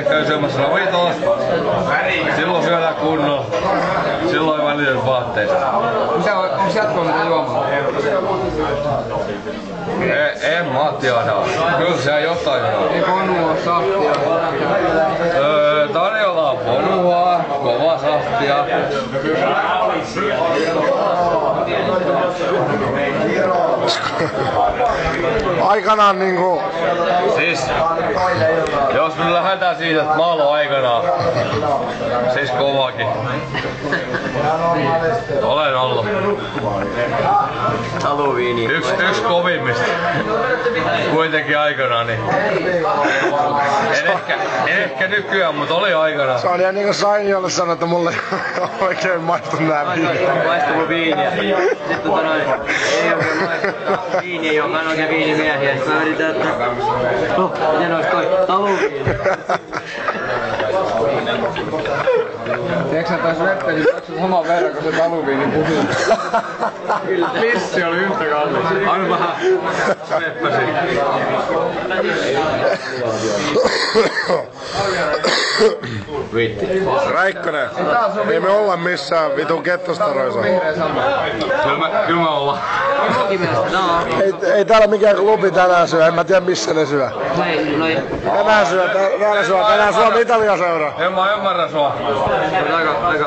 Käy syömässä ravintolassa. Silloin syödään kunnolla. Silloin ei välitetä vaatteista. Onko jatkoa mitä juomaa? En Matti aina. Kyllä siellä jotain on. Ei ponua, sahtia. Tarjolla on ponua, kova sahtia. Aikanaan niinku... Siis, jos me lähdetään siitä, että mä oon aikanaan, siis kovakin. Olen ollut. Haluviini. Yksi kovimmista. Kuitenkin aikanaan, niin. En ehkä nykyään, mutta oli aikanaan. Se on ihan niinku Sainiolle sanoi, että mulle oikein maistu nää viinit. Maistuko viiniä? Sitten ei oikein maistu viiniä, joka on oikein viinimiehiä. Sitten mä yritän, että... miten ois toi taluviini? Tiedätkö sä taas vettä, niin maksat saman verran kuin se taluviini puhuu. Lissi oli yhtä kallis. Aina vähän seppäsi. Viitti. Räikkönen, ei me olla missään vitun kettostaroissa. Kyllä me ollaan. Ei täällä mikään klubi tänään syö, en mä tiedä missä ne syö. Tänään syö Suomi Italia seuraa. En mä ymmärrä sua. Aika